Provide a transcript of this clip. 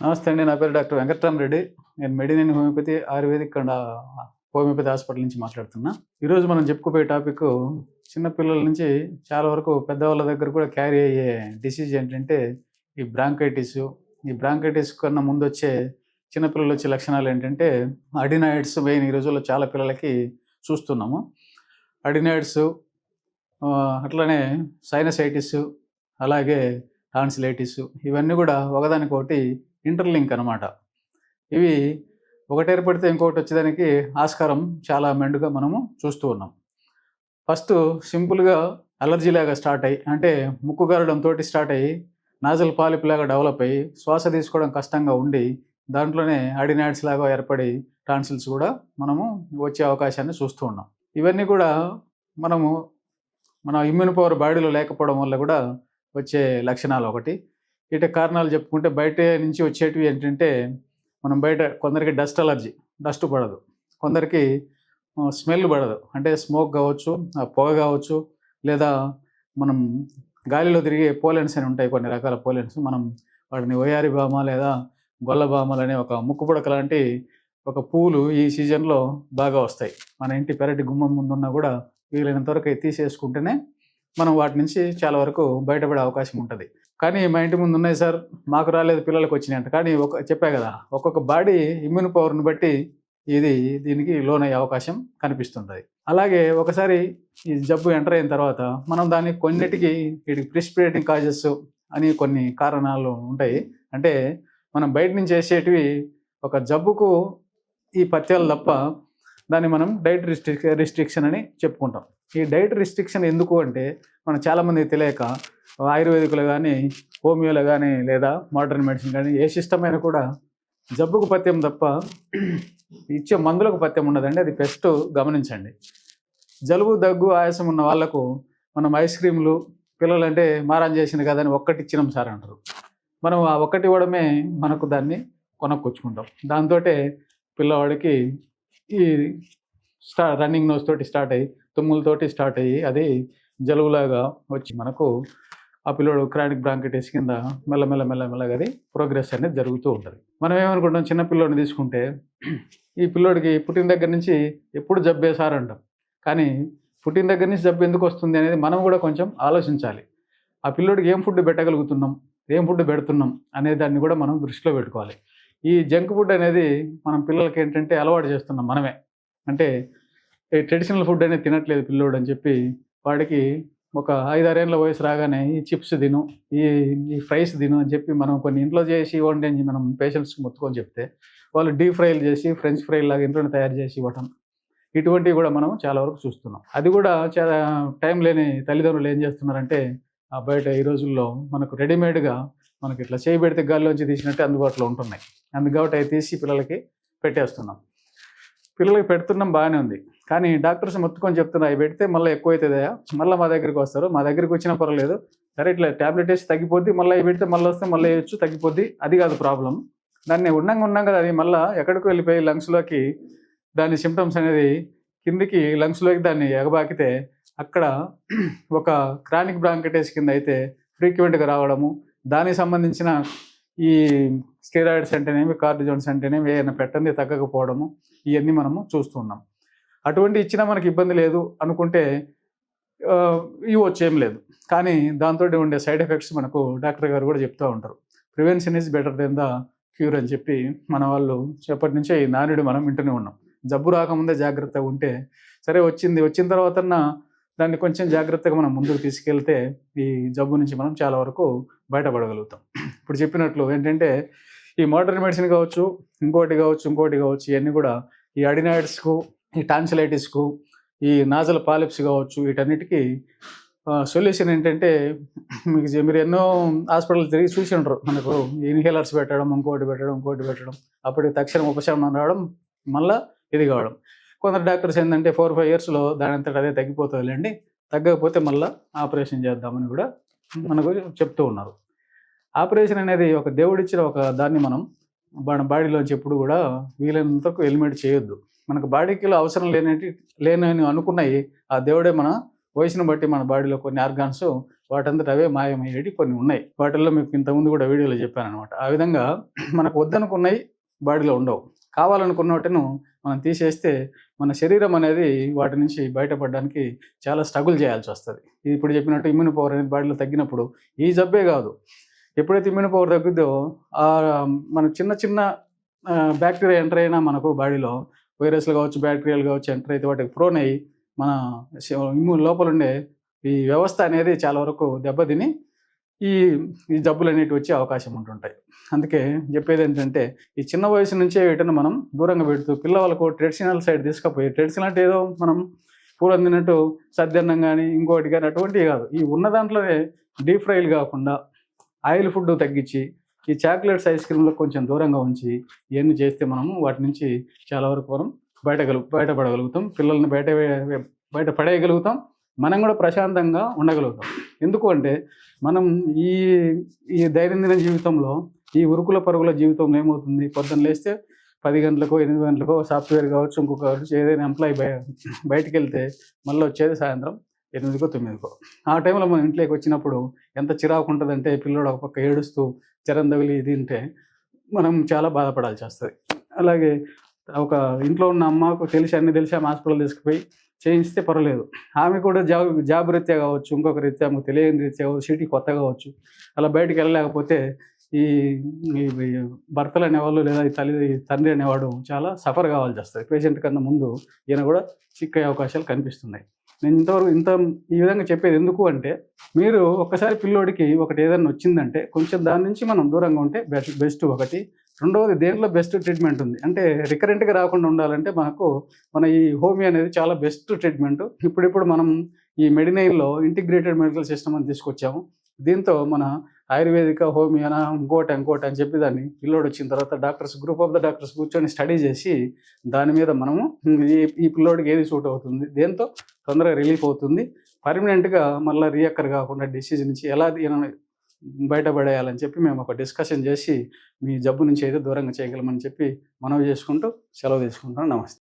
నమస్తే అండి. నా పేరు డాక్టర్ వెంకట్రామరెడ్డి. నేను Medinine homeopathy ayurvedic and homeopathy hospital నుంచి మాట్లాడుతున్నా. ఈరోజు మనం చెప్పుకోబోయే టాపిక్కు చిన్న పిల్లల నుంచి చాలా వరకు పెద్దవాళ్ళ దగ్గర కూడా క్యారీ అయ్యే డిసీజ్ ఏంటంటే ఈ బ్రాంకైటిసు. ఈ బ్రాంకైటిస్ కన్నా ముందొచ్చే చిన్న పిల్లలొచ్చే లక్షణాలేంటంటే అడినాయిడ్స్ మెయిన్ ఈ రోజుల్లో చాలా పిల్లలకి చూస్తున్నాము. అడినాయిడ్సు అట్లనే సైనసైటిసు, అలాగే టాన్సిలైటిసు ఇవన్నీ గూడా ఒకదానికొకటి ఇంటర్‌లింక్ అనమాట. ఇవి ఒకటేర్పడితే ఇంకొకటొచ్చేదానికి ఆస్కారం చాలా మెండుగా మనము చూస్తూ ఉన్నాం. ఫస్టు సింపుల్‌గా అలర్జీలాగా స్టార్ట్ అయ్యి అంటే ముక్కు గారడంతోటి స్టార్ట్ అయ్యి నాజల్ పాలిప్‌లాగా డెవలప్ అయ్యి శ్వాస తీసుకోవడం కష్టంగా ఉండి దాంట్లోనే అడినాయిడ్స్ లాగా ఏర్పడి టాన్సిల్స్ గూడా మనము వచ్చే అవకాశాన్ని చూస్తూ ఉన్నాం. ఇవన్నీ గూడా మనము మన ఇమ్యూన్ పవర్ బాడీలో లేకపోవడం వల్ల గూడా వచ్చే లక్షణాలు ఒకటి. వీటికి కారణాలు చెప్పుకుంటే బయట నుంచి వచ్చేటివి ఏంటంటే మనం బయట కొందరికి డస్ట్ అలర్జీ, డస్ట్ పడదు. కొందరికి స్మెల్ పడదు. అంటే స్మోక్ కావచ్చు, పొగ కావచ్చు, లేదా మనం గాలిలో తిరిగే పోలెన్స్ అని ఉంటాయి కొన్ని రకాల పోలెన్స్. మనం వాటిని వయారి భామ లేదా గొల్ల భామలనే ఒక ముక్కు పుడక లాంటి ఒక పువ్వులు ఈ సీజన్‌లో బాగా వస్తాయి. మన ఇంటి పెరటి గుమ్మం ముందున్నా కూడా వీలైనంత వరకు అయి తీసేసుకుంటేనే మనం వాటి నుంచి చాలా వరకు బయటపడే అవకాశం ఉంటది. కానీ మా ఇంటి ముందు ఉన్నాయి సార్, మాకు రాలేదు పిల్లలకొచ్చినాయంట. కానీ చెప్పా గదా! ఒక్కొక్క బాడీ ఇమ్యూన్ పవర్‌ని బట్టి దీనికి లోనయ్యే అవకాశం కనిపిస్తుంటది. అలాగే ఒకసారి ఈ జబ్బు ఎంటర్ అయిన తర్వాత మనం దాన్ని కొన్నిటికి వీటికి ప్రిసిపిటేటింగ్ కాజెస్ అని కొన్ని కారణాలు ఉంటాయి. అంటే మనం బయట నుంచి చేసేటివి ఒక జబ్బుకు ఈ పథ్యాలు తప్ప దాన్ని మనం డైట్ రిస్ట్రిక్షన్ అని చెప్పుకుంటాం. ఈ డైట్ రిస్ట్రిక్షన్ ఎందుకు అంటే మనం చాలామందికి తెలియక ఆయుర్వేదికులు కానీ, హోమియోలో కానీ, లేదా మోడర్న్ మెడిసిన్ కానీ ఏ సిస్టమ్ అయినా కూడా జబ్బుకు పథ్యం తప్ప ఇచ్చే మందులకు పథ్యం ఉండదండి. అది ఫస్ట్ గమనించండి. జలుబు, దగ్గు, ఆయాసం ఉన్న వాళ్ళకు మనం ఐస్ క్రీములు పిల్లలంటే మారం చేసింది కదా అని ఒక్కటి ఇచ్చినాం సార్ అంటారు. మనం ఆ ఒక్కటి ఇవ్వడమే మనకు దాన్ని కొనుక్కొచ్చుకుంటాం. దాంతోటే పిల్లవాడికి ఈ రన్నింగ్ నోస్ తోటి స్టార్ట్ అయ్యి, తుమ్ములతోటి స్టార్ట్ అయ్యి అది జలుబులాగా వచ్చి మనకు ఆ పిల్లోడు క్రానిక్ బ్రాంకైటిస్ కింద మెల్లగా అది ప్రోగ్రెస్ అనేది జరుగుతూ ఉంటుంది. మనం ఏమనుకుంటాం, చిన్న పిల్లోడిని తీసుకుంటే ఈ పిల్లోడికి పుట్టిన దగ్గర నుంచి ఎప్పుడు జబ్బే సార్ అంటాం. కానీ పుట్టిన దగ్గర నుంచి జబ్బు ఎందుకు వస్తుంది అనేది మనం కూడా కొంచెం ఆలోచించాలి. ఆ పిల్లోడికి ఏం ఫుడ్ పెట్టగలుగుతున్నాం, ఏం ఫుడ్ పెడుతున్నాం అనే దాన్ని కూడా మనం దృష్టిలో పెట్టుకోవాలి. ఈ జంక్ ఫుడ్ అనేది మనం పిల్లలకి ఏంటంటే అలవాటు చేస్తున్నాం మనమే. అంటే ఈ ట్రెడిషనల్ ఫుడ్ అనేది తినట్లేదు పిల్లోడు అని చెప్పి వాడికి ఒక 5-6 ఏళ్ల వయసు రాగానే ఈ చిప్స్ తిను, ఈ ఈ ఫ్రైస్ తిను అని చెప్పి మనం కొన్ని ఇంట్లో చేసి ఇవ్వండి అని మనం పేషెంట్స్‌కి మొత్తుకొని చెప్తే వాళ్ళు డీప్ ఫ్రైలు చేసి ఫ్రెంచ్ ఫ్రైలాగా ఇంట్లోనే తయారు చేసి ఇవ్వటం. ఇటువంటివి కూడా మనం చాలా వరకు చూస్తున్నాం. అది కూడా చాలా టైం లేని తల్లిదండ్రులు ఏం చేస్తున్నారంటే బయట ఈ రోజుల్లో మనకు రెడీమేడ్‌గా మనకి ఇట్లా చేయి పెడితే గాల్లోంచి తీసినట్టే అందుబాటులో ఉంటున్నాయి. కాబట్టి అవి తీసి పిల్లలకి పెట్టేస్తున్నాం. పిల్లలకి పెడుతున్నాం బాగానే ఉంది. కానీ డాక్టర్స్ మొత్తుకొని చెప్తున్నారు అవి పెడితే మళ్ళీ ఎక్కువైతదయ్యా, మళ్ళీ మా దగ్గరికి వస్తారు. మా దగ్గరికి వచ్చినా పర్వాలేదు. సరే ఇట్లా టాబ్లెట్ వేసి తగ్గిపోద్ది, మళ్ళీ అవి పెడితే మళ్ళీ వస్తే మళ్ళీ వేయొచ్చు, తగ్గిపోద్ది. అది కాదు ప్రాబ్లమ్. దాన్ని ఉండంగా అది మళ్ళీ ఎక్కడికో వెళ్ళిపోయి లంగ్స్‌లోకి దాని సింప్టమ్స్ అనేది కిందికి లంగ్స్‌లోకి దాన్ని ఎగబాకితే అక్కడ ఒక క్రానిక్ బ్రాంకైటిస్ కింద అయితే ఫ్రీక్వెంట్‌గా రావడము, దానికి సంబంధించిన ఈ స్టెరాయిడ్స్ అంటేనేమి, కార్టిజోన్స్ అంటేనేమి ఏదైనా పెట్టంది తగ్గకపోవడము ఇవన్నీ మనము చూస్తున్నాం. అటువంటి ఇచ్చినా మనకి ఇబ్బంది లేదు అనుకుంటే ఇవ్వచ్చు, ఏం లేదు. కానీ దాంతోటి ఉండే సైడ్ ఎఫెక్ట్స్ మనకు డాక్టర్ గారు కూడా చెప్తూ ఉంటారు. Prevention is better than the cure అని చెప్పి మన వాళ్ళు ఎప్పటి నుంచో ఈ నానుడి మనం వింటూనే ఉన్నాం. జబ్బు రాకముందే జాగ్రత్తగా ఉంటే సరే, వచ్చిన తర్వాతన్నా దాన్ని కొంచెం జాగ్రత్తగా మనం ముందుకు తీసుకెళ్తే ఈ జబ్బు నుంచి మనం చాలా వరకు బయటపడగలుగుతాం. ఇప్పుడు చెప్పినట్లు ఏంటంటే ఈ మోడర్న్ మెడిసిన్ కావచ్చు, ఇంకోటి కావచ్చు ఇవన్నీ కూడా ఈ అడినాయిడ్స్కు, ఈ టాన్సిలైటిస్కు, ఈ నాజల్ పాలిప్స్ కావచ్చు వీటన్నిటికీ సొల్యూషన్ ఏంటంటే మీరు ఎన్నో హాస్పిటల్ తిరిగి చూసి ఉంటారు. మనకు ఇన్హేలర్స్ పెట్టడం, ఇంకోటి పెట్టడం అప్పటికి తక్షణం ఉపశమనం రావడం, మళ్ళీ ఇది కావడం. కొందరు డాక్టర్స్ ఏంటంటే 4-5 ఇయర్స్‌లో దానంతట అదే తగ్గిపోతుందిలేండి, తగ్గకపోతే మళ్ళీ ఆపరేషన్ చేద్దామని కూడా మనకు చెప్తూ ఉన్నారు. ఆపరేషన్ అనేది ఒక దేవుడిచ్చిన ఒక దాన్ని మనం మన బాడీలోంచి ఎప్పుడు కూడా వీలైనంత వరకు ఎలిమినేట్ చేయొద్దు. మనకు బాడీకి అవసరం లేనని అనుకున్నవి ఆ దేవుడే మన వయసును బట్టి మన బాడీలో కొన్ని ఆర్గాన్స్ వాటంతట అవే మాయమయ్యేవి కొన్ని ఉన్నాయి. వాటిల్లో మీకు ఇంతకుముందు కూడా వీడియోలో చెప్పాననమాట. ఆ విధంగా మనకు వద్దనుకున్నవి బాడీలో ఉండవు. కావాలనుకున్న వాటిని మనం తీసేస్తే మన శరీరం అనేది వాటి నుంచి బయటపడడానికి చాలా స్ట్రగుల్ చేయాల్సి వస్తుంది. ఇప్పుడు చెప్పినట్టు ఇమ్యూన్ పవర్ అనేది బాడీలో తగ్గినప్పుడు ఈ జబ్బే కాదు, ఎప్పుడైతే ఇమ్యూన్ పవర్ తగ్గుద్దో మన చిన్న చిన్న బ్యాక్టీరియా ఎంటర్ అయినా మనకు బాడీలో వైరస్లు కావచ్చు, బ్యాక్టీరియాలు కావచ్చు ఎంటర్ అయితే వాటికి ప్రోన్ అయ్యి మన ఇమ్యూన్ లోపల ఉండే ఈ వ్యవస్థ అనేది చాలా వరకు దెబ్బతిని ఈ ఈ జబ్బులు అనేటివి వచ్చే అవకాశం ఉంటుంటాయి. అందుకే చెప్పేది ఏంటంటే ఈ చిన్న వయసు నుంచే వీటిని మనం దూరంగా పెడుతూ పిల్లవాళ్ళకు ట్రెడిషనల్ సైడ్ తీసుకుపోయి, ట్రెడిషనల్ అంటే ఏదో మనం పూర్వం తిన్నట్టు సద్దన్నం కానీ ఇంకోటి కానీ అటువంటివి కాదు. ఈ ఉన్న దాంట్లోనే డీప్ ఫ్రైలు కాకుండా ఆయిల్ ఫుడ్ తగ్గించి ఈ చాక్లెట్స్, ఐస్ క్రీమ్లకు కొంచెం దూరంగా ఉంచి ఇవన్నీ చేస్తే మనము వాటి నుంచి చాలా వరకు మనం బయటపడగలుగుతాం. పిల్లల్ని బయట పడేయగలుగుతాం. మనం కూడా ప్రశాంతంగా ఉండగలుగుతాం. ఎందుకు అంటే మనం ఈ దైనందిన జీవితంలో ఈ ఉరుకుల పరుగుల జీవితంలో ఏమవుతుంది, పొద్దున్న లేస్తే 10 గంటలకో 8 గంటలకో సాఫ్ట్వేర్ కావచ్చు, ఇంకొక ఏదైనా ఎంప్లాయీ బయటికి వెళ్తే మళ్ళీ వచ్చేది సాయంత్రం 8కో 9కో. ఆ టైంలో మనం ఇంట్లోకి వచ్చినప్పుడు ఎంత చిరాకు ఉంటుందంటే పిల్లోడు ఒక పక్క ఏడుస్తూ జ్వరం తగిలి ఇది ఉంటే మనం చాలా బాధపడాల్సి వస్తుంది. అలాగే ఒక ఇంట్లో ఉన్న అమ్మకు అన్నీ తెలిసి ఆమె హాస్పిటల్ తీసుకుపోయి చేయిస్తే పర్వాలేదు. ఆమె కూడా జాబ్ రీత్యా కావచ్చు, ఇంకొక రీత్యా ఆమెకు తెలియని రీత్యా కావచ్చు, సిటీ కొత్త కావచ్చు, అలా బయటికి వెళ్ళలేకపోతే ఈ భర్తలు అనేవాళ్ళు లేదా తండ్రి అనేవాడు చాలా సఫర్ కావాల్సి వస్తుంది. పేషెంట్ కన్నా ముందు ఈయన కూడా చిక్కయ్యే అవకాశాలు కనిపిస్తున్నాయి. నేను ఈ విధంగా చెప్పేది ఎందుకు అంటే, మీరు ఒక్కసారి పిల్లోడికి ఒకటి ఏదైనా వచ్చిందంటే కొంచెం దాని నుంచి మనం దూరంగా ఉంటే బెస్ట్ ఒకటి. రెండవది, దేంట్లో బెస్ట్ ట్రీట్మెంట్ ఉంది అంటే రికరెంట్గా రాకుండా ఉండాలంటే మన ఈ హోమియో అనేది చాలా బెస్ట్ ట్రీట్మెంట్. ఇప్పుడు మనం ఈ మెడినైన్లో ఇంటిగ్రేటెడ్ మెడికల్ సిస్టమ్ అని తీసుకొచ్చాము. దీంతో మన ఆయుర్వేదిక, హోమియోనా, ఇంకోటి అని చెప్పి దాన్ని పిల్లోడు వచ్చిన తర్వాత గ్రూప్ ఆఫ్ ద డాక్టర్స్ కూర్చొని స్టడీ చేసి దాని మీద మనము ఈ పిల్లోడికి ఏది సూట్ అవుతుంది, దేంతో తొందరగా రిలీఫ్ అవుతుంది, పర్మనెంట్గా మళ్ళీ రీఅక్కర్ కాకుండా డిసీజ్ నుంచి ఎలా బయటపడేయాలని చెప్పి మేము ఒక డిస్కషన్ చేసి మీ జబ్బు నుంచి అయితే దూరంగా చేయగలమని చెప్పి మనవి చేసుకుంటూ సెలవు తీసుకుంటాను. నమస్తే.